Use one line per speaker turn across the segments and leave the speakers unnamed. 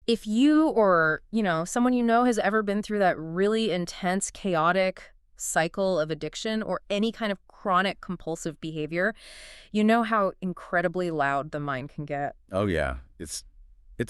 If you or, someone you know has ever been through that really intense, chaotic cycle of addiction or any kind of chronic compulsive behavior, you know how incredibly loud the mind can get.
Oh yeah, it's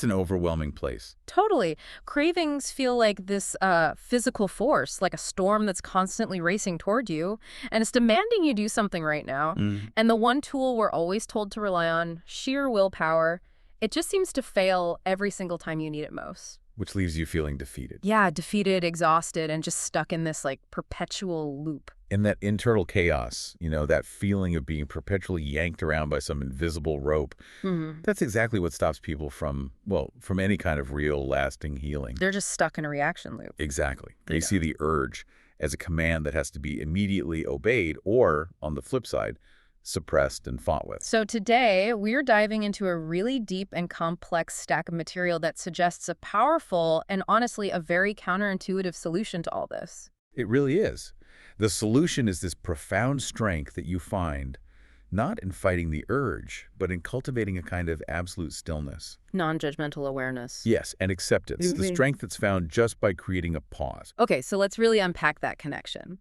an overwhelming place.
Totally. Cravings feel like this physical force, like a storm that's constantly racing toward you, and it's demanding you do something right now.
Mm.
And the one tool we're always told to rely on, sheer willpower, it just seems to fail every single time you need it most.
Which leaves you feeling defeated.
Yeah, defeated, exhausted, and just stuck in this like perpetual loop.
And that internal chaos, that feeling of being perpetually yanked around by some invisible rope,
Hmm.
that's exactly what stops people from any kind of real lasting healing.
They're just stuck in a reaction loop.
Exactly. They
Yeah.
see the urge as a command that has to be immediately obeyed or, on the flip side, suppressed and fought with.
So today, we're diving into a really deep and complex stack of material that suggests a powerful and honestly a very counterintuitive solution to all this.
It really is. The solution is this profound strength that you find not in fighting the urge, but in cultivating a kind of absolute stillness.
Non-judgmental awareness.
Yes, and acceptance. The
Mhm.
strength that's found just by creating a pause.
Okay, so let's really unpack that connection.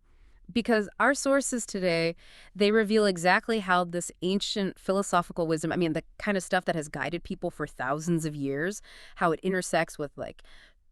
Because our sources today, they reveal exactly how this ancient philosophical wisdom, I mean, the kind of stuff that has guided people for thousands of years, how it intersects with like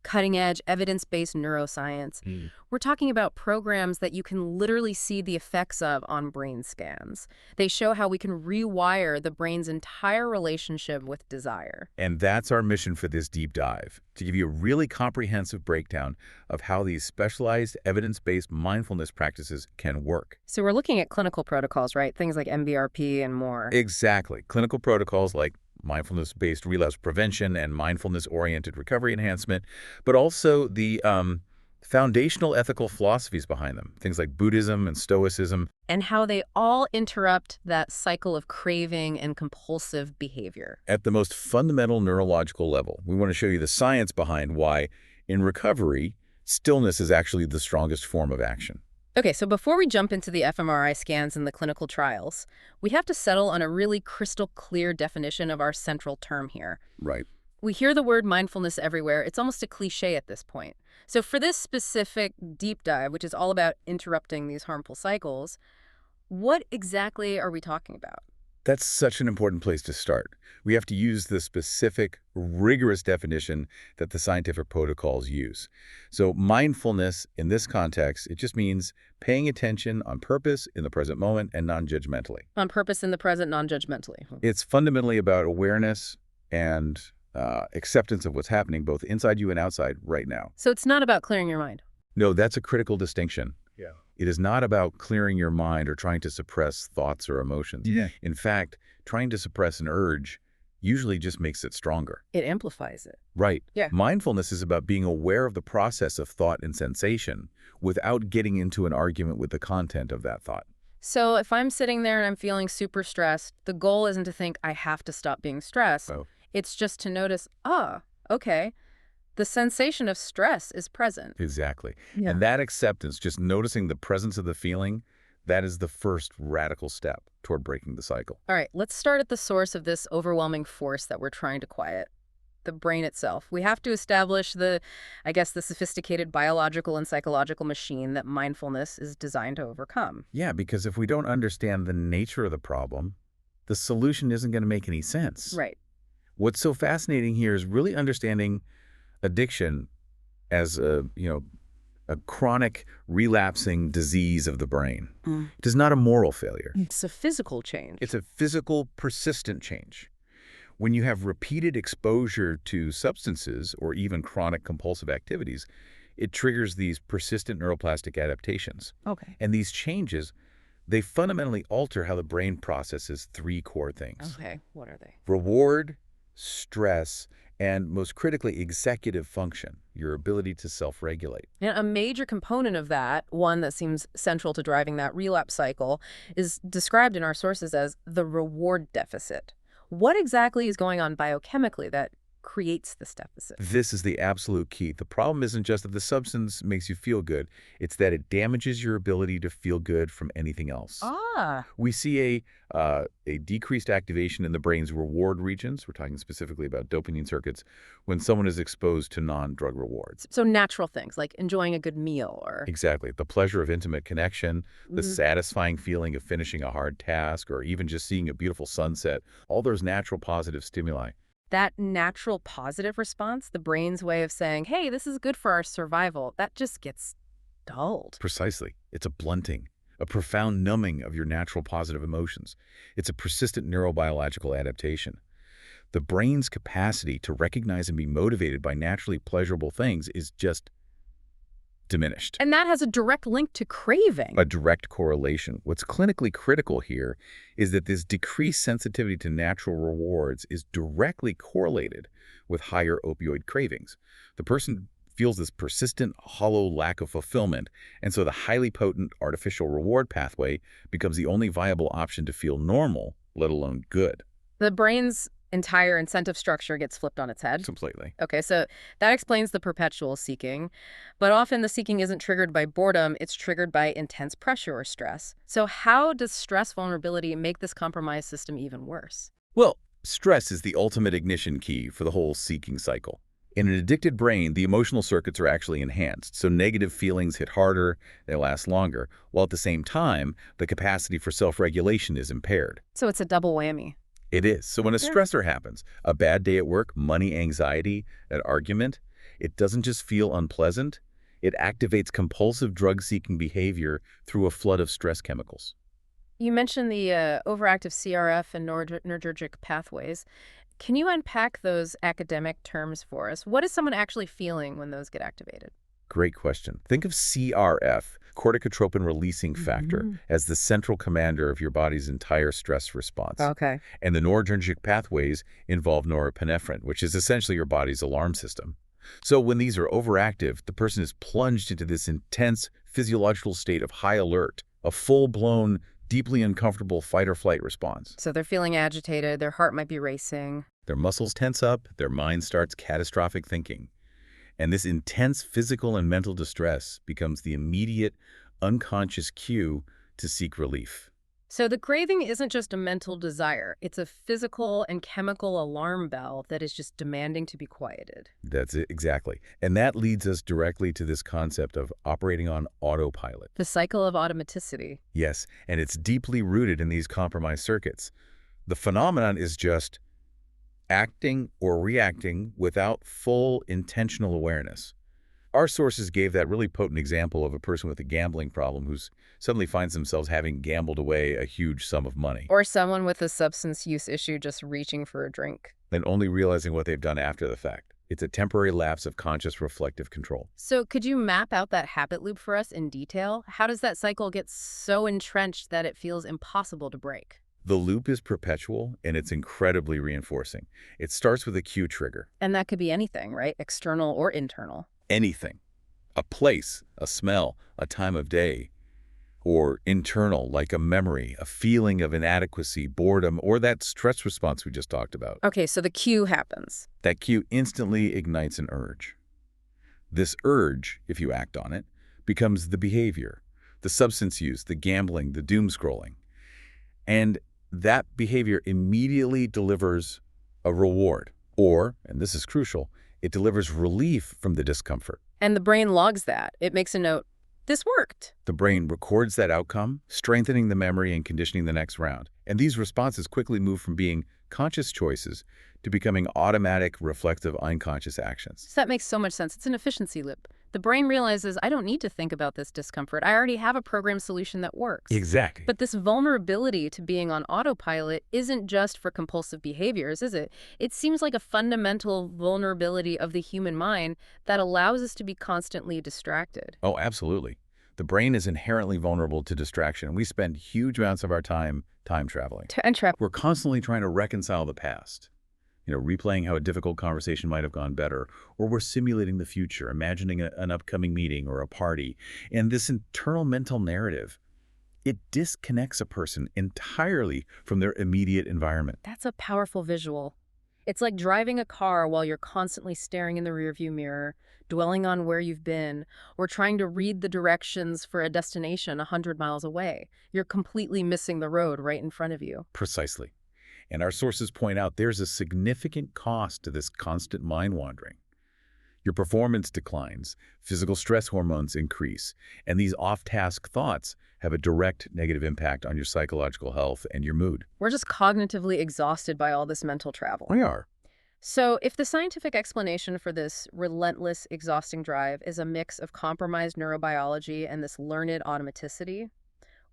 cutting edge, evidence-based neuroscience.
Mm.
We're talking about programs that you can literally see the effects of on brain scans. They show how we can rewire the brain's entire relationship with desire.
And that's our mission for this deep dive, to give you a really comprehensive breakdown of how these specialized evidence-based mindfulness practices can work.
So we're looking at clinical protocols, right? Things like MBRP and more.
Exactly. Clinical protocols like mindfulness-based relapse prevention and mindfulness-oriented recovery enhancement, but also the foundational ethical philosophies behind them, things like Buddhism and Stoicism.
And how they all interrupt that cycle of craving and compulsive behavior.
At the most fundamental neurological level, we want to show you the science behind why, in recovery, stillness is actually the strongest form of action.
Okay, so before we jump into the fMRI scans and the clinical trials, we have to settle on a really crystal clear definition of our central term here.
Right.
We hear the word mindfulness everywhere. It's almost a cliche at this point. So for this specific deep dive, which is all about interrupting these harmful cycles, what exactly are we talking about?
That's such an important place to start. We have to use the specific, rigorous definition that the scientific protocols use. So mindfulness, in this context, it just means paying attention on purpose in the present moment and non-judgmentally.
On purpose in the present, non-judgmentally.
It's fundamentally about awareness and acceptance of what's happening both inside you and outside right now.
So it's not about clearing your mind.
No, that's a critical distinction. Yeah. It is not about clearing your mind or trying to suppress thoughts or emotions. Yeah. In fact, trying to suppress an urge usually just makes it stronger.
It amplifies it.
Right.
Yeah.
Mindfulness is about being aware of the process of thought and sensation without getting into an argument with the content of that thought.
So if I'm sitting there and I'm feeling super stressed, the goal isn't to think I have to stop being stressed.
Oh.
It's just to notice, okay, the sensation of stress is present.
Exactly.
Yeah.
And that acceptance, just noticing the presence of the feeling, that is the first radical step toward breaking the cycle.
All right, let's start at the source of this overwhelming force that we're trying to quiet, the brain itself. We have to establish the sophisticated biological and psychological machine that mindfulness is designed to overcome.
Yeah, because if we don't understand the nature of the problem, the solution isn't going to make any sense.
Right.
What's so fascinating here is really understanding addiction as a chronic relapsing disease of the brain. It is not a moral failure.
It's a physical change.
It's a physical, persistent change. When you have repeated exposure to substances or even chronic compulsive activities, it triggers these persistent neuroplastic adaptations.
Okay.
And these changes, they fundamentally alter how the brain processes three core things.
Okay, what are they?
Reward, stress, and most critically, executive function, your ability to self-regulate.
And a major component of that, one that seems central to driving that relapse cycle, is described in our sources as the reward deficit. What exactly is going on biochemically that creates this deficit.
This is the absolute key. The problem isn't just that the substance makes you feel good. It's that it damages your ability to feel good from anything else.
Ah.
We see a decreased activation in the brain's reward regions. We're talking specifically about dopamine circuits when someone is exposed to non-drug rewards.
So natural things like enjoying a good meal or...
Exactly. The pleasure of intimate connection, the
Mhm.
satisfying feeling of finishing a hard task, or even just seeing a beautiful sunset, all those natural positive stimuli.
That natural positive response, the brain's way of saying, hey, this is good for our survival, that just gets dulled.
Precisely. It's a blunting, a profound numbing of your natural positive emotions. It's a persistent neurobiological adaptation. The brain's capacity to recognize and be motivated by naturally pleasurable things is just diminished.
And that has a direct link to craving.
A direct correlation. What's clinically critical here is that this decreased sensitivity to natural rewards is directly correlated with higher opioid cravings. The person feels this persistent, hollow lack of fulfillment, and so the highly potent artificial reward pathway becomes the only viable option to feel normal, let alone good.
The brain's entire incentive structure gets flipped on its head.
Completely.
Okay, so that explains the perpetual seeking. But often the seeking isn't triggered by boredom, it's triggered by intense pressure or stress. So how does stress vulnerability make this compromised system even worse?
Well, stress is the ultimate ignition key for the whole seeking cycle. In an addicted brain, the emotional circuits are actually enhanced, so negative feelings hit harder, they last longer, while at the same time, the capacity for self-regulation is impaired.
So it's a double whammy.
It is. So when a stressor happens, a bad day at work, money anxiety, an argument, it doesn't just feel unpleasant, it activates compulsive drug-seeking behavior through a flood of stress chemicals.
You mentioned the overactive CRF and noradrenergic pathways. Can you unpack those academic terms for us? What is someone actually feeling when those get activated?
Great question. Think of CRF, corticotropin releasing factor, as the central commander of your body's entire stress response.
Okay.
And the noradrenergic pathways involve norepinephrine, which is essentially your body's alarm system. So when these are overactive, the person is plunged into this intense physiological state of high alert, a full-blown, deeply uncomfortable fight-or-flight response.
So they're feeling agitated, their heart might be racing.
Their muscles tense up, their mind starts catastrophic thinking. And this intense physical and mental distress becomes the immediate, unconscious cue to seek relief.
So the craving isn't just a mental desire. It's a physical and chemical alarm bell that is just demanding to be quieted.
That's it, exactly. And that leads us directly to this concept of operating on autopilot.
The cycle of automaticity.
Yes, and it's deeply rooted in these compromised circuits. The phenomenon is just acting or reacting without full intentional awareness. Our sources gave that really potent example of a person with a gambling problem who suddenly finds themselves having gambled away a huge sum of money
Or someone with a substance use issue just reaching for a drink.
and only realizing what they've done after the fact. It's a temporary lapse of conscious reflective control.
So could you map out that habit loop for us in detail? How does that cycle get so entrenched that it feels impossible to break?
The loop is perpetual and it's incredibly reinforcing. It starts with a cue trigger.
And that could be anything, right? External or internal.
Anything. A place, a smell, a time of day. Or internal, like a memory, a feeling of inadequacy, boredom, or that stress response we just talked about.
Okay, so the cue happens.
That cue instantly ignites an urge. This urge, if you act on it, becomes the behavior, the substance use, the gambling, the doom scrolling. And that behavior immediately delivers a reward. Or, and this is crucial, it delivers relief from the discomfort.
And the brain logs that. It makes a note, this worked.
The brain records that outcome, strengthening the memory and conditioning the next round. And these responses quickly move from being conscious choices to becoming automatic, reflective, unconscious actions.
So that makes so much sense. It's an efficiency loop. The brain realizes, I don't need to think about this discomfort. I already have a program solution that works.
Exactly.
But this vulnerability to being on autopilot isn't just for compulsive behaviors, is it? It seems like a fundamental vulnerability of the human mind that allows us to be constantly distracted.
Oh, absolutely. The brain is inherently vulnerable to distraction. We spend huge amounts of our time traveling.
And trap.
We're constantly trying to reconcile the past. Replaying how a difficult conversation might have gone better, or we're simulating the future, imagining an upcoming meeting or a party. And this internal mental narrative, it disconnects a person entirely from their immediate environment.
That's a powerful visual. It's like driving a car while you're constantly staring in the rearview mirror, dwelling on where you've been, or trying to read the directions for a destination 100 miles away. You're completely missing the road right in front of you.
Precisely. And our sources point out there's a significant cost to this constant mind wandering. Your performance declines, physical stress hormones increase, and these off-task thoughts have a direct negative impact on your psychological health and your mood.
We're just cognitively exhausted by all this mental travel.
We are.
So, if the scientific explanation for this relentless, exhausting drive is a mix of compromised neurobiology and this learned automaticity,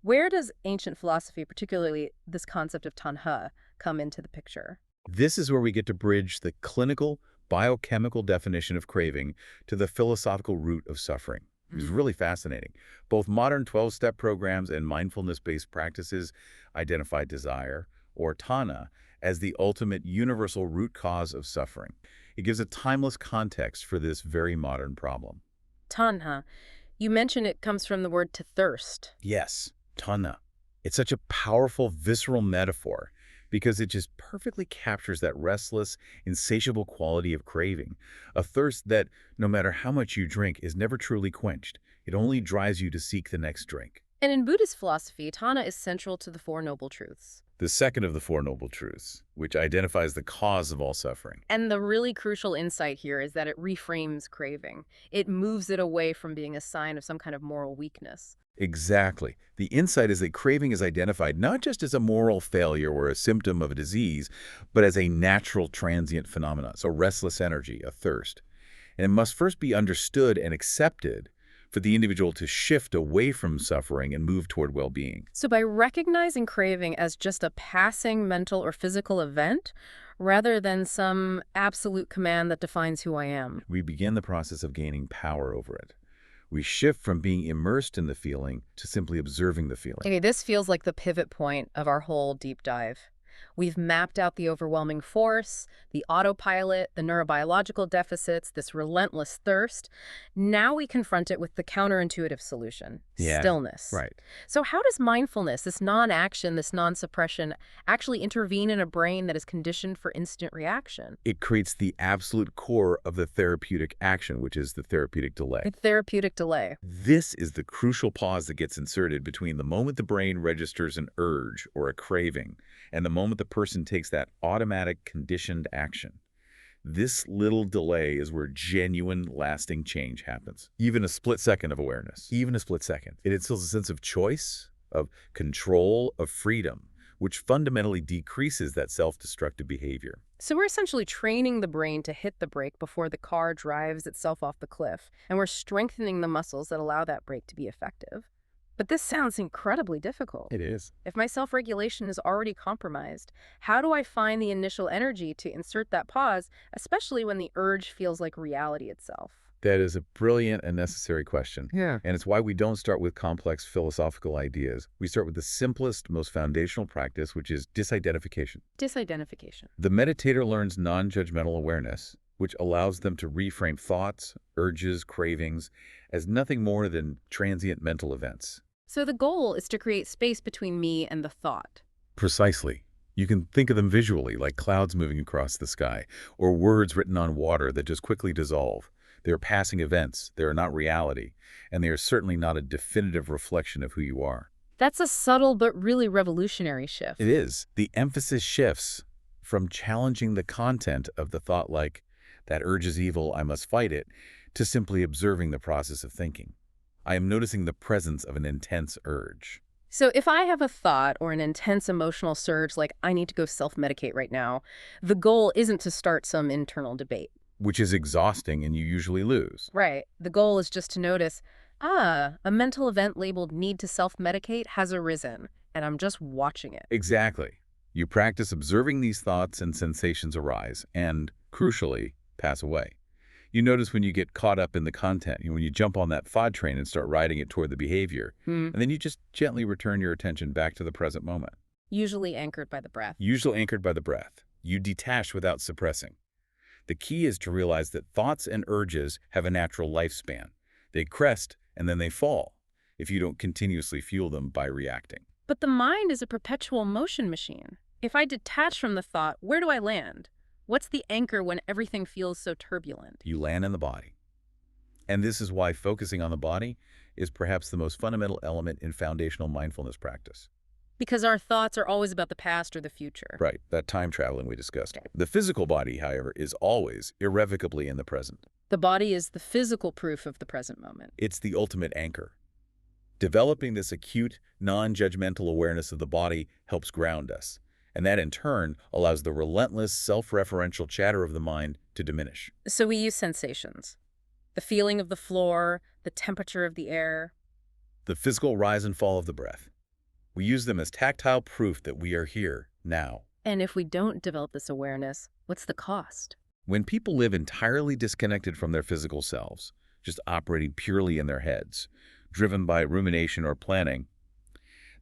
where does ancient philosophy, particularly this concept of tanha, come into the picture?
This is where we get to bridge the clinical, biochemical definition of craving to the philosophical root of suffering. It's really fascinating. Both modern 12-step programs and mindfulness-based practices identify desire, or tanha, as the ultimate universal root cause of suffering. It gives a timeless context for this very modern problem.
Tanha. You mentioned it comes from the word to thirst.
Yes, tanha. It's such a powerful, visceral metaphor because it just perfectly captures that restless, insatiable quality of craving, a thirst that, no matter how much you drink, is never truly quenched. It only drives you to seek the next drink.
And in Buddhist philosophy, tanha is central to the Four Noble Truths.
The second of the Four Noble Truths, which identifies the cause of all suffering.
And the really crucial insight here is that it reframes craving. It moves it away from being a sign of some kind of moral weakness.
Exactly. The insight is that craving is identified not just as a moral failure or a symptom of a disease, but as a natural transient phenomenon, so restless energy, a thirst. And it must first be understood and accepted for the individual to shift away from suffering and move toward well-being.
So by recognizing craving as just a passing mental or physical event, rather than some absolute command that defines who I am,
We begin the process of gaining power over it. We shift from being immersed in the feeling to simply observing the feeling.
okay, this feels like the pivot point of our whole deep dive. We've mapped out the overwhelming force, the autopilot, the neurobiological deficits, this relentless thirst. Now we confront it with the counterintuitive solution,
Yeah,
stillness.
Right.
So how does mindfulness, this non-action, this non-suppression, actually intervene in a brain that is conditioned for instant reaction?
It creates the absolute core of the therapeutic action, which is the therapeutic delay.
A therapeutic delay.
This is the crucial pause that gets inserted between the moment the brain registers an urge or a craving and the moment the person takes that automatic conditioned action. This little delay is where genuine, lasting change happens. Even a split second of awareness. Even a split second. It instills a sense of choice, of control, of freedom, which fundamentally decreases that self-destructive behavior.
So we're essentially training the brain to hit the brake before the car drives itself off the cliff, and we're strengthening the muscles that allow that brake to be effective. But this sounds incredibly difficult.
It is.
If my self-regulation is already compromised, how do I find the initial energy to insert that pause, especially when the urge feels like reality itself?
That is a brilliant and necessary question.
Yeah.
And it's why we don't start with complex philosophical ideas. We start with the simplest, most foundational practice, which is disidentification.
Disidentification.
The meditator learns non-judgmental awareness, which allows them to reframe thoughts, urges, cravings as nothing more than transient mental events.
So the goal is to create space between me and the thought.
Precisely. You can think of them visually, like clouds moving across the sky, or words written on water that just quickly dissolve. They are passing events, they are not reality, and they are certainly not a definitive reflection of who you are.
That's a subtle but really revolutionary shift.
It is. The emphasis shifts from challenging the content of the thought like, that urge is evil, I must fight it, to simply observing the process of thinking. I am noticing the presence of an intense urge.
So if I have a thought or an intense emotional surge like I need to go self-medicate right now, the goal isn't to start some internal debate.
Which is exhausting and you usually lose.
Right. The goal is just to notice, a mental event labeled need to self-medicate has arisen, and I'm just watching it.
Exactly. You practice observing these thoughts and sensations arise and, crucially, pass away. You notice when you get caught up in the content, when you jump on that FOD train and start riding it toward the behavior, and then you just gently return your attention back to the present moment.
Usually anchored by the breath.
Usually anchored by the breath. You detach without suppressing. The key is to realize that thoughts and urges have a natural lifespan. They crest and then they fall if you don't continuously fuel them by reacting.
But the mind is a perpetual motion machine. If I detach from the thought, where do I land? What's the anchor when everything feels so turbulent?
You land in the body. And this is why focusing on the body is perhaps the most fundamental element in foundational mindfulness practice.
Because our thoughts are always about the past or the future.
Right, that time traveling we discussed. The physical body, however, is always irrevocably in the present.
The body is the physical proof of the present moment.
It's the ultimate anchor. Developing this acute, non-judgmental awareness of the body helps ground us, and that in turn allows the relentless, self-referential chatter of the mind to diminish.
So we use sensations. The feeling of the floor, the temperature of the air.
The physical rise and fall of the breath. We use them as tactile proof that we are here, now.
And if we don't develop this awareness, what's the cost?
When people live entirely disconnected from their physical selves, just operating purely in their heads, driven by rumination or planning,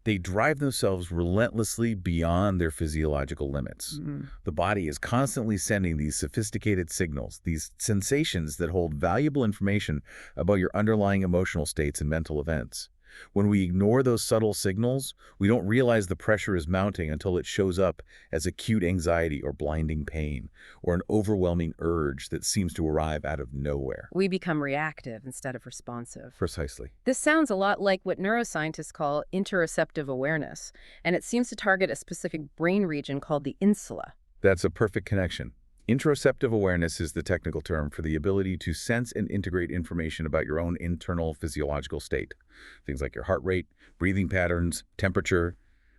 they drive themselves relentlessly beyond their physiological limits. The body is constantly sending these sophisticated signals, these sensations that hold valuable information about your underlying emotional states and mental events. When we ignore those subtle signals, we don't realize the pressure is mounting until it shows up as acute anxiety or blinding pain, or an overwhelming urge that seems to arrive out of nowhere.
We become reactive instead of responsive.
Precisely.
This sounds a lot like what neuroscientists call interoceptive awareness, and it seems to target a specific brain region called the insula.
That's a perfect connection. Interoceptive awareness is the technical term for the ability to sense and integrate information about your own internal physiological state. Things like your heart rate, breathing patterns, temperature,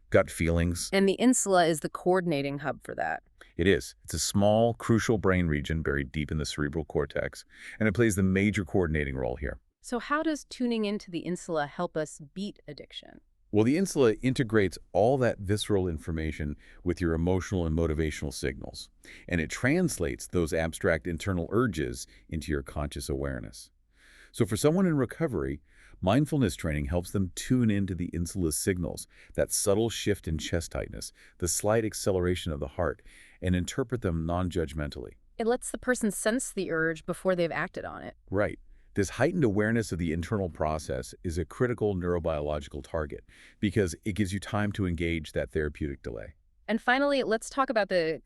gut feelings.
And the insula is the coordinating hub for that.
It is. It's a small, crucial brain region buried deep in the cerebral cortex, and it plays the major coordinating role here.
So how does tuning into the insula help us beat addiction?
Well, the insula integrates all that visceral information with your emotional and motivational signals, and it translates those abstract internal urges into your conscious awareness. So for someone in recovery, mindfulness training helps them tune into the insula's signals, that subtle shift in chest tightness, the slight acceleration of the heart, and interpret them non-judgmentally.
It lets the person sense the urge before they've acted on it.
Right. This heightened awareness of the internal process is a critical neurobiological target because it gives you time to engage that therapeutic delay.
And finally, let's talk about the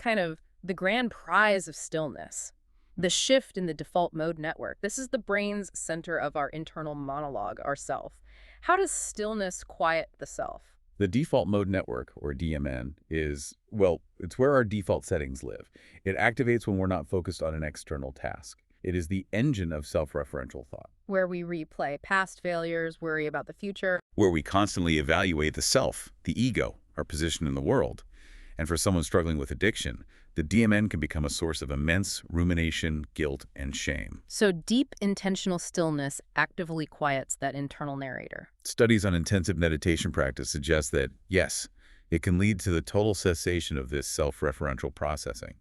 grand prize of stillness. The shift in the default mode network. This is the brain's center of our internal monologue, our self. How does stillness quiet the self?
The default mode network, or DMN, is, well, it's where our default settings live. It activates when we're not focused on an external task. It is the engine of self-referential thought.
Where we replay past failures, worry about the future.
Where we constantly evaluate the self, the ego, our position in the world. And for someone struggling with addiction, the DMN can become a source of immense rumination, guilt, and shame.
So deep, intentional stillness actively quiets that internal narrator.
Studies on intensive meditation practice suggest that, yes, it can lead to the total cessation of this self-referential processing.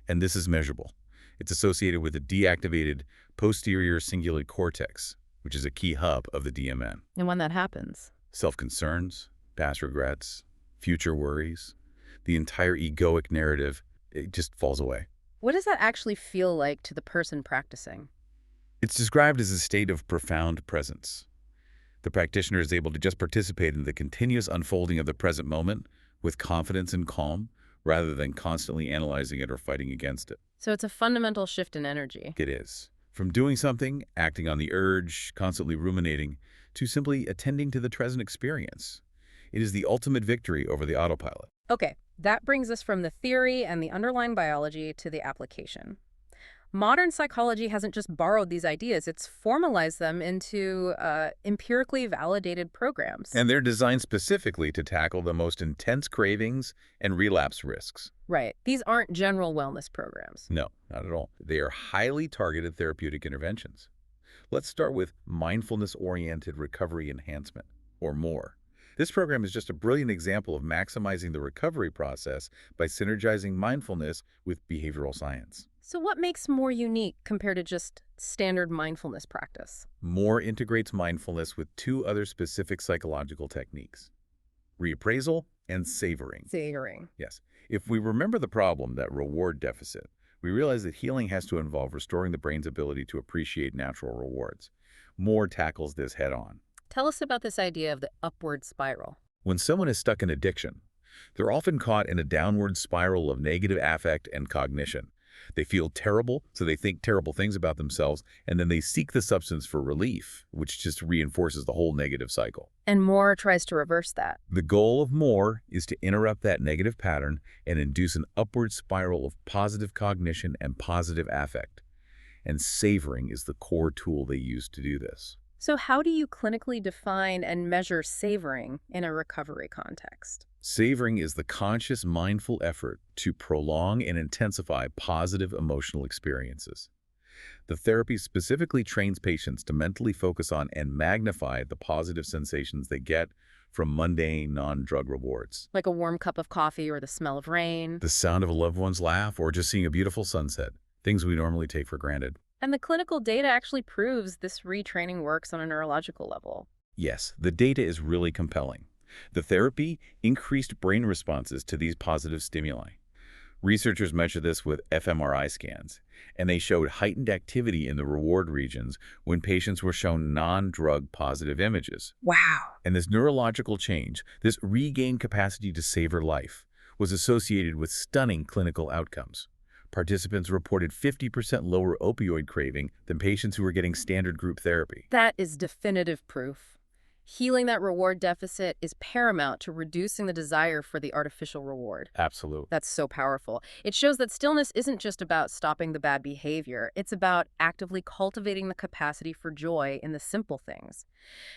And this is measurable. It's associated with the deactivated posterior cingulate cortex, which is a key hub of the DMN.
And when that happens?
Self-concerns, past regrets, future worries, the entire egoic narrative, it just falls away.
What does that actually feel like to the person practicing?
It's described as a state of profound presence. The practitioner is able to just participate in the continuous unfolding of the present moment with confidence and calm, rather than constantly analyzing it or fighting against it.
So it's a fundamental shift in energy.
It is. From doing something, acting on the urge, constantly ruminating, to simply attending to the present experience. It is the ultimate victory over the autopilot.
Okay, that brings us from the theory and the underlying biology to the application. Modern psychology hasn't just borrowed these ideas, it's formalized them into empirically validated programs.
And they're designed specifically to tackle the most intense cravings and relapse risks.
Right. These aren't general wellness programs.
No, not at all. They are highly targeted therapeutic interventions. Let's start with mindfulness-oriented recovery enhancement, or MORE. This program is just a brilliant example of maximizing the recovery process by synergizing mindfulness with behavioral science.
So what makes MORE unique compared to just standard mindfulness practice?
MORE integrates mindfulness with two other specific psychological techniques: reappraisal and savoring.
Savoring.
Yes. If we remember the problem, that reward deficit, we realize that healing has to involve restoring the brain's ability to appreciate natural rewards. MORE tackles this head-on.
Tell us about this idea of the upward spiral.
When someone is stuck in addiction, They're often caught in a downward spiral of negative affect and cognition. They feel terrible, so they think terrible things about themselves, and then they seek the substance for relief, which just reinforces the whole negative cycle.
And Moore tries to reverse that.
The goal of Moore is to interrupt that negative pattern and induce an upward spiral of positive cognition and positive affect. And savoring is the core tool they use to do this.
So how do you clinically define and measure savoring in a recovery context?
Savoring is the conscious, mindful effort to prolong and intensify positive emotional experiences. The therapy specifically trains patients to mentally focus on and magnify the positive sensations they get from mundane, non-drug rewards.
Like a warm cup of coffee or the smell of rain.
The sound of a loved one's laugh or just seeing a beautiful sunset, things we normally take for granted.
And the clinical data actually proves this retraining works on a neurological level.
Yes, the data is really compelling. The therapy increased brain responses to these positive stimuli. Researchers measured this with fMRI scans, and they showed heightened activity in the reward regions when patients were shown non-drug positive images.
Wow.
And this neurological change, this regained capacity to savor life, was associated with stunning clinical outcomes. Participants reported 50% lower opioid craving than patients who were getting standard group therapy.
That is definitive proof. Healing that reward deficit is paramount to reducing the desire for the artificial reward.
Absolutely.
That's so powerful. It shows that stillness isn't just about stopping the bad behavior. It's about actively cultivating the capacity for joy in the simple things.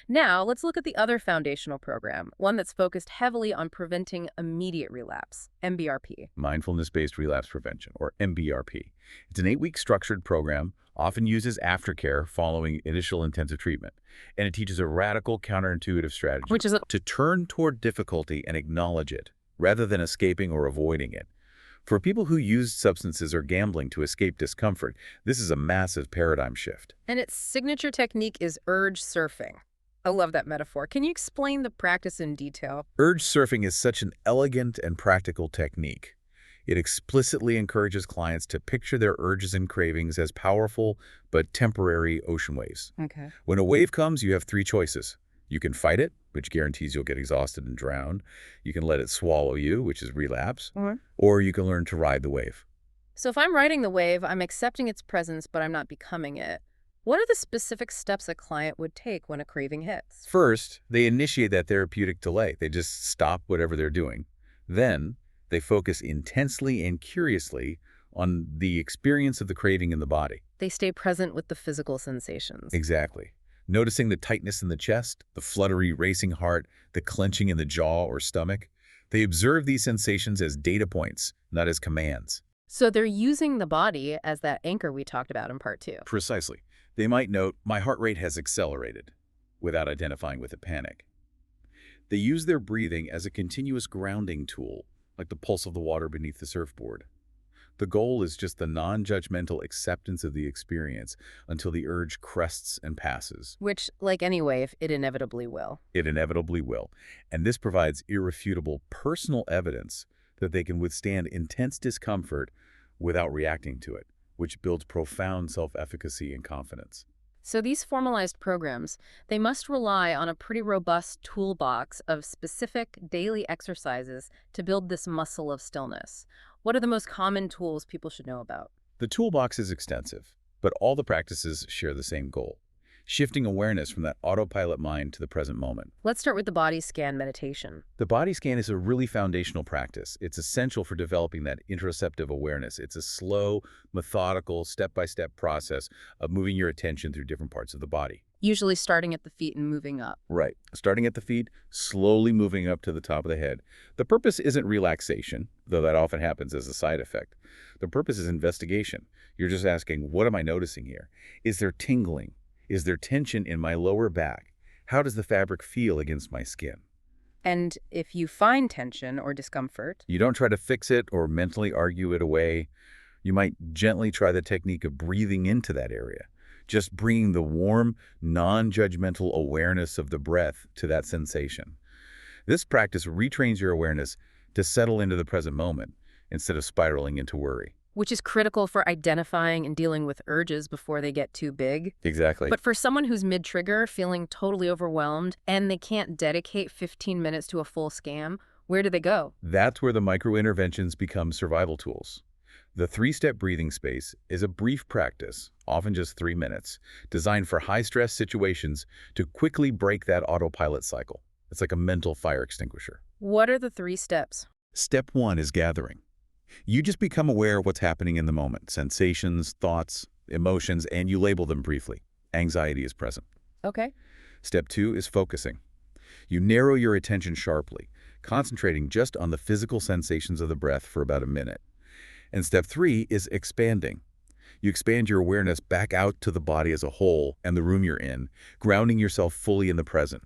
Now, let's look at the other foundational program, one that's focused heavily on preventing immediate relapse, MBRP.
Mindfulness-Based Relapse Prevention, or MBRP. It's an 8-week structured program, often used as aftercare following initial intensive treatment. And it teaches a radical counterintuitive strategy,
Which is
to turn toward difficulty and acknowledge it, rather than escaping or avoiding it. For people who use substances or gambling to escape discomfort, this is a massive paradigm shift.
And its signature technique is urge surfing. I love that metaphor. Can you explain the practice in detail?
Urge surfing is such an elegant and practical technique. It explicitly encourages clients to picture their urges and cravings as powerful but temporary ocean waves.
Okay.
When a wave comes, you have 3 choices. You can fight it, which guarantees you'll get exhausted and drown. You can let it swallow you, which is relapse. Or you can learn to ride the wave.
So if I'm riding the wave, I'm accepting its presence, but I'm not becoming it. What are the specific steps a client would take when a craving hits?
First, they initiate that therapeutic delay. They just stop whatever they're doing. Then, they focus intensely and curiously on the experience of the craving in the body.
They stay present with the physical sensations.
Exactly. Noticing the tightness in the chest, the fluttery, racing heart, the clenching in the jaw or stomach. They observe these sensations as data points, not as commands.
So they're using the body as that anchor we talked about in part 2.
Precisely. They might note, my heart rate has accelerated, without identifying with a panic. They use their breathing as a continuous grounding tool, like the pulse of the water beneath the surfboard. The goal is just the non-judgmental acceptance of the experience until the urge crests and passes.
Which, like any wave, it inevitably will.
It inevitably will. And this provides irrefutable personal evidence that they can withstand intense discomfort without reacting to it, which builds profound self-efficacy and confidence.
So these formalized programs, they must rely on a pretty robust toolbox of specific daily exercises to build this muscle of stillness. What are the most common tools people should know about?
The toolbox is extensive, but all the practices share the same goal: shifting awareness from that autopilot mind to the present moment.
Let's start with the body scan meditation.
The body scan is a really foundational practice. It's essential for developing that interoceptive awareness. It's a slow, methodical, step-by-step process of moving your attention through different parts of the body.
Usually starting at the feet and moving up.
Right. Starting at the feet, slowly moving up to the top of the head. The purpose isn't relaxation, though that often happens as a side effect. The purpose is investigation. You're just asking, what am I noticing here? Is there tingling? Is there tension in my lower back? How does the fabric feel against my skin?
And if you find tension or discomfort,
You don't try to fix it or mentally argue it away. You might gently try the technique of breathing into that area, just bringing the warm, non-judgmental awareness of the breath to that sensation. This practice retrains your awareness to settle into the present moment instead of spiraling into worry.
which is critical for identifying and dealing with urges before they get too big.
Exactly.
But for someone who's mid-trigger, feeling totally overwhelmed, and they can't dedicate 15 minutes to a full scan, Where do they go?
That's where the micro-interventions become survival tools. The three-step breathing space is a brief practice, often just 3 minutes, designed for high-stress situations to quickly break that autopilot cycle. It's like a mental fire extinguisher.
What are the 3 steps?
Step 1 is gathering. You just become aware of what's happening in the moment, sensations, thoughts, emotions, and you label them briefly. Anxiety is present.
Okay.
Step 2 is focusing. You narrow your attention sharply, concentrating just on the physical sensations of the breath for about a minute. And step 3 is expanding. You expand your awareness back out to the body as a whole and the room you're in, grounding yourself fully in the present.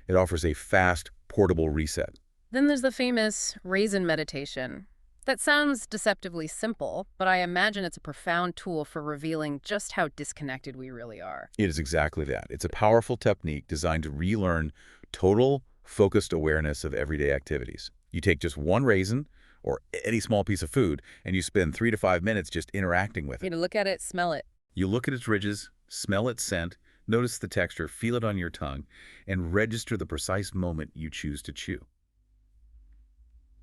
It offers a fast, portable reset.
Then there's the famous raisin meditation. That sounds deceptively simple, but I imagine it's a profound tool for revealing just how disconnected we really are.
It is exactly that. It's a powerful technique designed to relearn total, focused awareness of everyday activities. You take just one raisin, or any small piece of food, and you spend 3 to 5 minutes just interacting with it.
Look at it, smell it.
You look at its ridges, smell its scent, notice the texture, feel it on your tongue, and register the precise moment you choose to chew.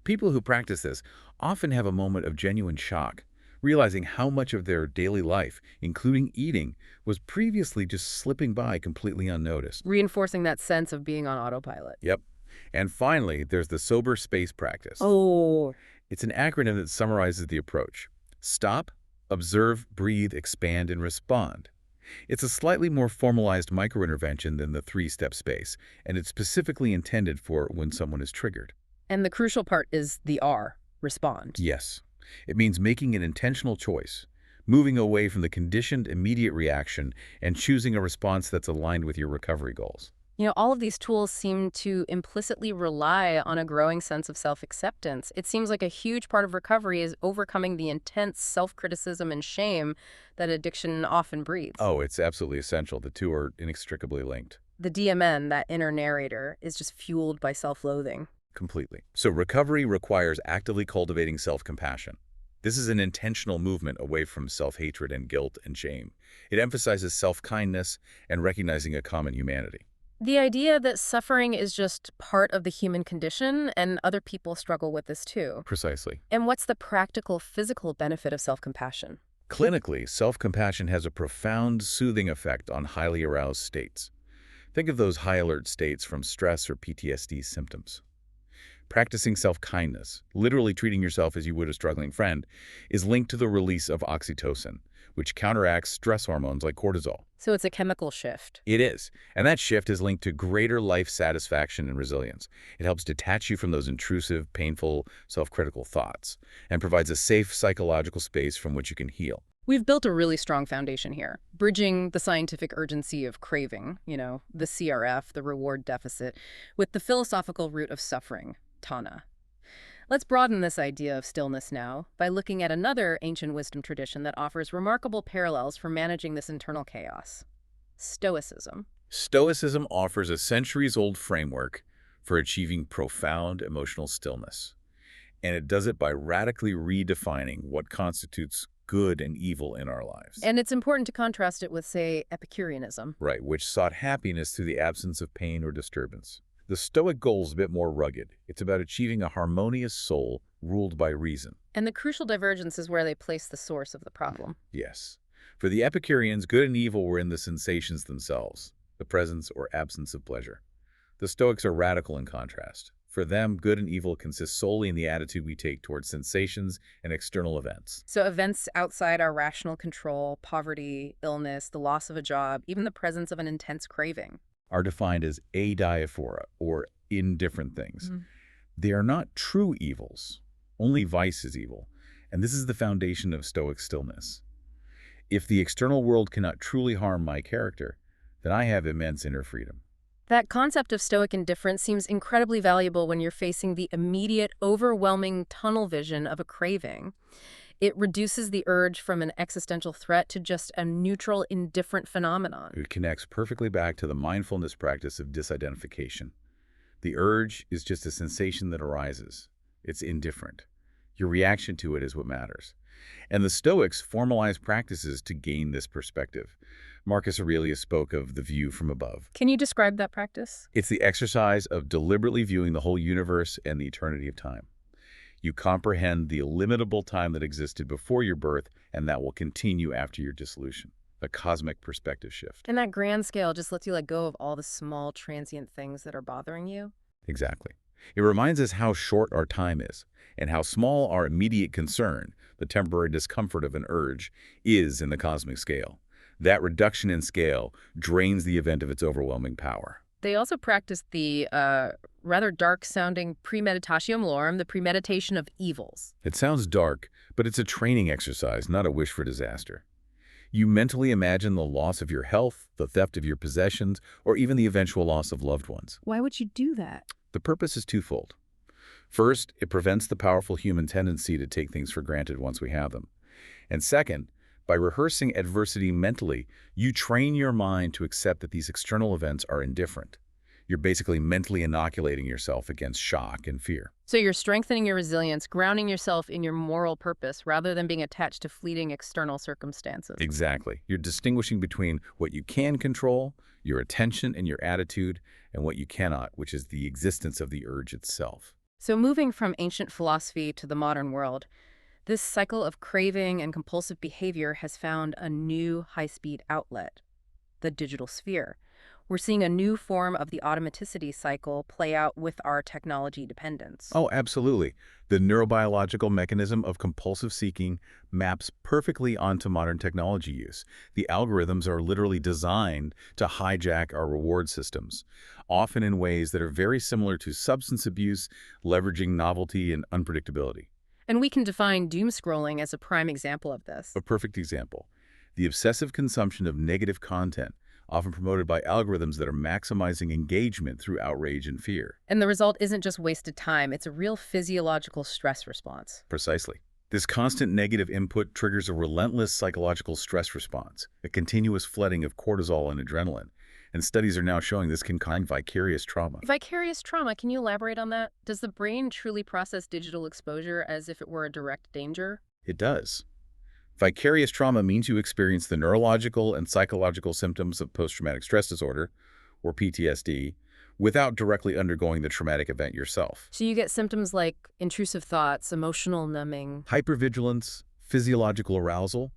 People who practice this often have a moment of genuine shock, realizing how much of their daily life, including eating, was previously just slipping by completely unnoticed.
Reinforcing that sense of being on autopilot.
Yep. And finally, there's the sober space practice.
Oh.
It's an acronym that summarizes the approach. Stop, observe, breathe, expand, and respond. It's a slightly more formalized microintervention than the three-step space, and it's specifically intended for when someone is triggered.
And the crucial part is the R, respond.
Yes. It means making an intentional choice, moving away from the conditioned immediate reaction and choosing a response that's aligned with your recovery goals.
All of these tools seem to implicitly rely on a growing sense of self-acceptance. It seems like a huge part of recovery is overcoming the intense self-criticism and shame that addiction often breeds.
Oh, it's absolutely essential. The two are inextricably linked.
The DMN, that inner narrator, is just fueled by self-loathing.
Completely. So recovery requires actively cultivating self-compassion. This is an intentional movement away from self-hatred and guilt and shame. It emphasizes self-kindness and recognizing a common humanity.
The idea that suffering is just part of the human condition and other people struggle with this too.
Precisely.
And what's the practical physical benefit of self-compassion?
Clinically, self-compassion has a profound soothing effect on highly aroused states. Think of those high alert states from stress or PTSD symptoms. Practicing self-kindness, literally treating yourself as you would a struggling friend, is linked to the release of oxytocin, which counteracts stress hormones like cortisol.
So it's a chemical shift.
It is, and that shift is linked to greater life satisfaction and resilience. It helps detach you from those intrusive, painful, self-critical thoughts and provides a safe psychological space from which you can heal.
We've built a really strong foundation here, bridging the scientific urgency of craving, the CRF, the reward deficit, with the philosophical root of suffering, Tana. Let's broaden this idea of stillness now by looking at another ancient wisdom tradition that offers remarkable parallels for managing this internal chaos: Stoicism.
Stoicism offers a centuries-old framework for achieving profound emotional stillness, and it does it by radically redefining what constitutes good and evil in our lives.
And it's important to contrast it with, say, Epicureanism.
Right, which sought happiness through the absence of pain or disturbance. The Stoic goal is a bit more rugged. It's about achieving a harmonious soul ruled by reason.
And the crucial divergence is where they place the source of the problem.
Yes. For the Epicureans, good and evil were in the sensations themselves, the presence or absence of pleasure. The Stoics are radical in contrast. For them, good and evil consist solely in the attitude we take towards sensations and external events.
So events outside our rational control, poverty, illness, the loss of a job, even the presence of an intense craving,
are defined as adiaphora, or indifferent things. They are not true evils. Only vice is evil. And this is the foundation of Stoic stillness. If the external world cannot truly harm my character, then I have immense inner freedom.
That concept of Stoic indifference seems incredibly valuable when you're facing the immediate, overwhelming tunnel vision of a craving. It reduces the urge from an existential threat to just a neutral, indifferent phenomenon.
It connects perfectly back to the mindfulness practice of disidentification. The urge is just a sensation that arises. It's indifferent. Your reaction to it is what matters. And the Stoics formalized practices to gain this perspective. Marcus Aurelius spoke of the view from above.
Can you describe that practice?
It's the exercise of deliberately viewing the whole universe and the eternity of time. You comprehend the illimitable time that existed before your birth and that will continue after your dissolution. A cosmic perspective shift.
And that grand scale just lets you let go of all the small transient things that are bothering you?
Exactly. It reminds us how short our time is and how small our immediate concern, the temporary discomfort of an urge, is in the cosmic scale. That reduction in scale drains the event of its overwhelming power.
They also practice the rather dark-sounding premeditatio malorum, the premeditation of evils.
It sounds dark, but it's a training exercise, not a wish for disaster. You mentally imagine the loss of your health, the theft of your possessions, or even the eventual loss of loved ones.
Why would you do that?
The purpose is twofold. First, it prevents the powerful human tendency to take things for granted once we have them. And second, by rehearsing adversity mentally, you train your mind to accept that these external events are indifferent. You're basically mentally inoculating yourself against shock and fear.
So you're strengthening your resilience, grounding yourself in your moral purpose rather than being attached to fleeting external circumstances.
Exactly. You're distinguishing between what you can control, your attention and your attitude, and what you cannot, which is the existence of the urge itself.
So moving from ancient philosophy to the modern world, this cycle of craving and compulsive behavior has found a new high-speed outlet, the digital sphere. We're seeing a new form of the automaticity cycle play out with our technology dependence.
Oh, absolutely. The neurobiological mechanism of compulsive seeking maps perfectly onto modern technology use. The algorithms are literally designed to hijack our reward systems, often in ways that are very similar to substance abuse, leveraging novelty and unpredictability.
And we can define doom scrolling as a prime example of this.
A perfect example. The obsessive consumption of negative content, often promoted by algorithms that are maximizing engagement through outrage and fear.
And the result isn't just wasted time, it's a real physiological stress response.
Precisely. This constant negative input triggers a relentless psychological stress response, a continuous flooding of cortisol and adrenaline. And studies are now showing this can cause vicarious trauma.
Vicarious trauma, can you elaborate on that? Does the brain truly process digital exposure as if it were a direct danger?
It does. Vicarious trauma means you experience the neurological and psychological symptoms of post-traumatic stress disorder, or PTSD, without directly undergoing the traumatic event yourself.
So you get symptoms like intrusive thoughts, emotional numbing.
Hypervigilance, physiological arousal.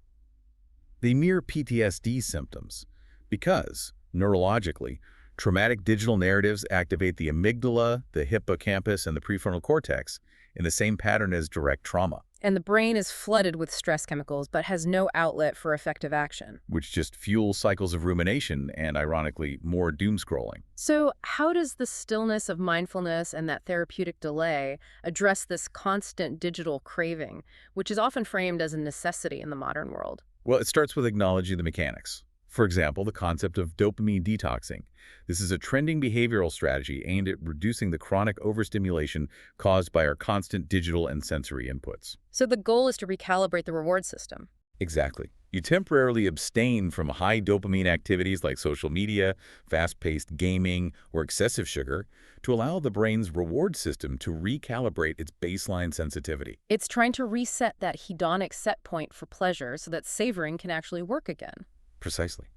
They mirror PTSD symptoms because, neurologically, traumatic digital narratives activate the amygdala, the hippocampus, and the prefrontal cortex in the same pattern as direct trauma.
And the brain is flooded with stress chemicals but has no outlet for effective action.
Which just fuels cycles of rumination and, ironically, more doom scrolling.
So how does the stillness of mindfulness and that therapeutic delay address this constant digital craving, which is often framed as a necessity in the modern world?
Well, it starts with acknowledging the mechanics. For example, the concept of dopamine detoxing. This is a trending behavioral strategy aimed at reducing the chronic overstimulation caused by our constant digital and sensory inputs.
So the goal is to recalibrate the reward system.
Exactly. You temporarily abstain from high dopamine activities like social media, fast-paced gaming, or excessive sugar to allow the brain's reward system to recalibrate its baseline sensitivity.
It's trying to reset that hedonic set point for pleasure so that savoring can actually work again.
Precisely.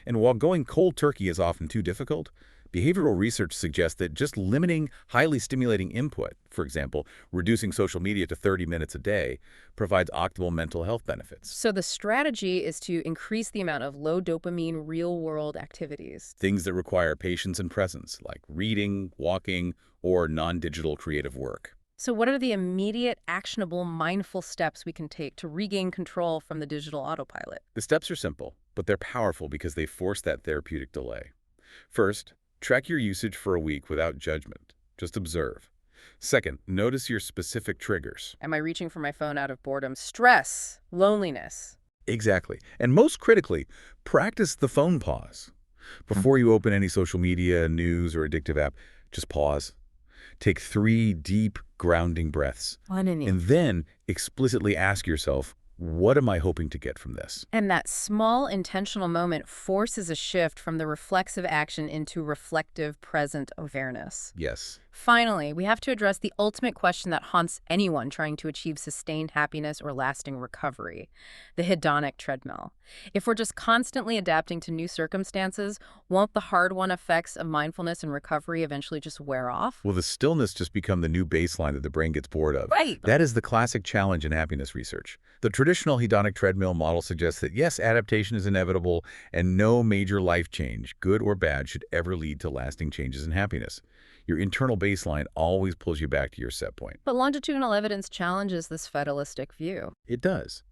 And while going cold turkey is often too difficult, behavioral research suggests that just limiting highly stimulating input, for example, reducing social media to 30 minutes a day, provides optimal mental health benefits.
So the strategy is to increase the amount of low dopamine real-world activities.
Things that require patience and presence, like reading, walking, or non-digital creative work.
So what are the immediate, actionable, mindful steps we can take to regain control from the digital autopilot?
The steps are simple, but they're powerful because they force that therapeutic delay. First, track your usage for a week without judgment. Just observe. Second, notice your specific triggers.
Am I reaching for my phone out of boredom? Stress, loneliness.
Exactly. And most critically, practice the phone pause. Before you open any social media, news, or addictive app, just pause. Take 3 deep, grounding breaths. And then explicitly ask yourself, What am I hoping to get from this?
And that small intentional moment forces a shift from the reflexive action into reflective present awareness.
Yes.
Finally, we have to address the ultimate question that haunts anyone trying to achieve sustained happiness or lasting recovery, the hedonic treadmill. If we're just constantly adapting to new circumstances, won't the hard-won effects of mindfulness and recovery eventually just wear off?
Will the stillness just become the new baseline that the brain gets bored of?
Right.
That is the classic challenge in happiness research. The traditional hedonic treadmill model suggests that yes, adaptation is inevitable and no major life change, good or bad, should ever lead to lasting changes in happiness. Your internal baseline always pulls you back to your set point.
But longitudinal evidence challenges this fatalistic view.
It does.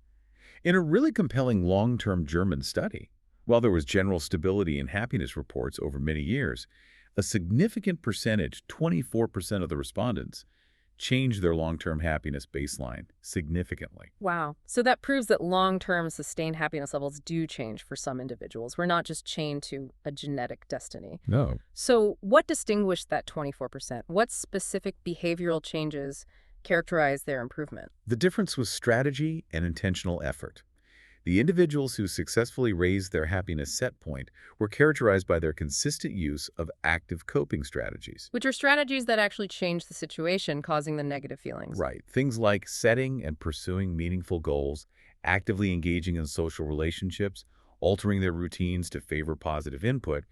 In a really compelling long-term German study, while there was general stability in happiness reports over many years, a significant percentage, 24% of the respondents, changed their long-term happiness baseline significantly.
Wow. So that proves that long-term sustained happiness levels do change for some individuals. We're not just chained to a genetic destiny.
No.
So what distinguished that 24%? What specific behavioral changes characterize their improvement?
The difference was strategy and intentional effort. The individuals who successfully raised their happiness set point were characterized by their consistent use of active coping strategies.
Which are strategies that actually change the situation, causing the negative feelings.
Right. Things like setting and pursuing meaningful goals, actively engaging in social relationships, altering their routines to favor positive input,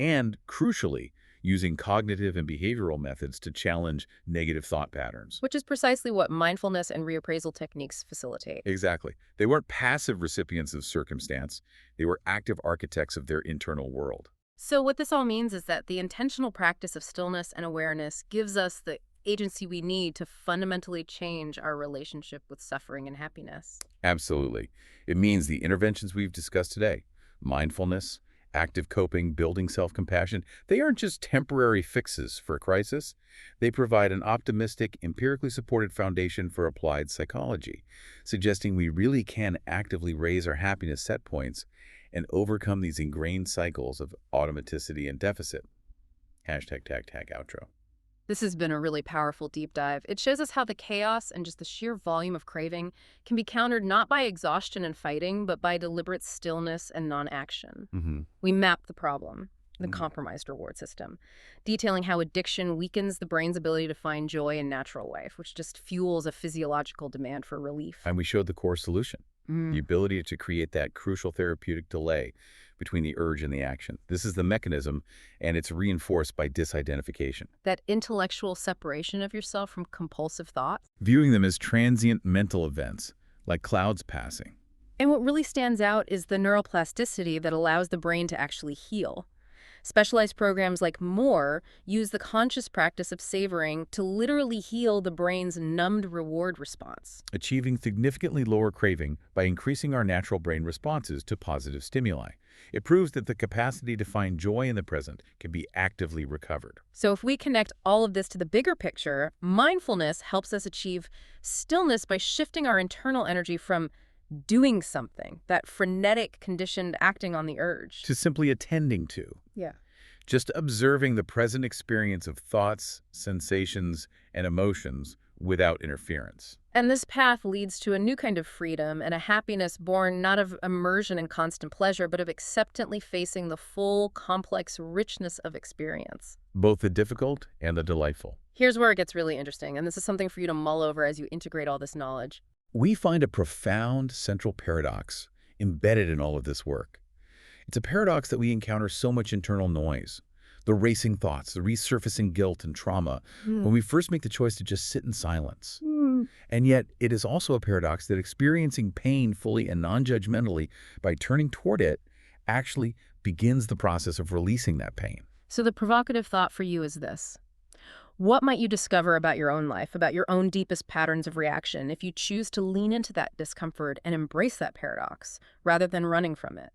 and, crucially, using cognitive and behavioral methods to challenge negative thought patterns.
Which is precisely what mindfulness and reappraisal techniques facilitate.
Exactly. They weren't passive recipients of circumstance. They were active architects of their internal world.
So what this all means is that the intentional practice of stillness and awareness gives us the agency we need to fundamentally change our relationship with suffering and happiness.
Absolutely. It means the interventions we've discussed today, mindfulness, active coping, building self-compassion, they aren't just temporary fixes for a crisis. They provide an optimistic, empirically supported foundation for applied psychology, suggesting we really can actively raise our happiness set points and overcome these ingrained cycles of automaticity and deficit. Hashtag tag tag outro.
This has been a really powerful deep dive. It shows us how the chaos and just the sheer volume of craving can be countered not by exhaustion and fighting, but by deliberate stillness and non-action. We map the problem, the compromised reward system, detailing how addiction weakens the brain's ability to find joy in natural life, which just fuels a physiological demand for relief.
And we showed the core solution, the ability to create that crucial therapeutic delay between the urge and the action. This is the mechanism, and it's reinforced by disidentification.
That intellectual separation of yourself from compulsive thought.
Viewing them as transient mental events, like clouds passing.
And what really stands out is the neuroplasticity that allows the brain to actually heal. Specialized programs like MORE use the conscious practice of savoring to literally heal the brain's numbed reward response.
Achieving significantly lower craving by increasing our natural brain responses to positive stimuli. It proves that the capacity to find joy in the present can be actively recovered.
So if we connect all of this to the bigger picture, mindfulness helps us achieve stillness by shifting our internal energy from doing something, that frenetic, conditioned acting on the urge,
To simply attending to.
Yeah.
Just observing the present experience of thoughts, sensations, and emotions without interference.
And this path leads to a new kind of freedom and a happiness born not of immersion in constant pleasure, but of acceptantly facing the full, complex richness of experience.
Both the difficult and the delightful.
Here's where it gets really interesting, and this is something for you to mull over as you integrate all this knowledge.
We find a profound central paradox embedded in all of this work. It's a paradox that we encounter so much internal noise, the racing thoughts, the resurfacing guilt and trauma, when we first make the choice to just sit in silence. And yet, it is also a paradox that experiencing pain fully and non-judgmentally by turning toward it actually begins the process of releasing that pain.
So the provocative thought for you is this. What might you discover about your own life, about your own deepest patterns of reaction, if you choose to lean into that discomfort and embrace that paradox, rather than running from it?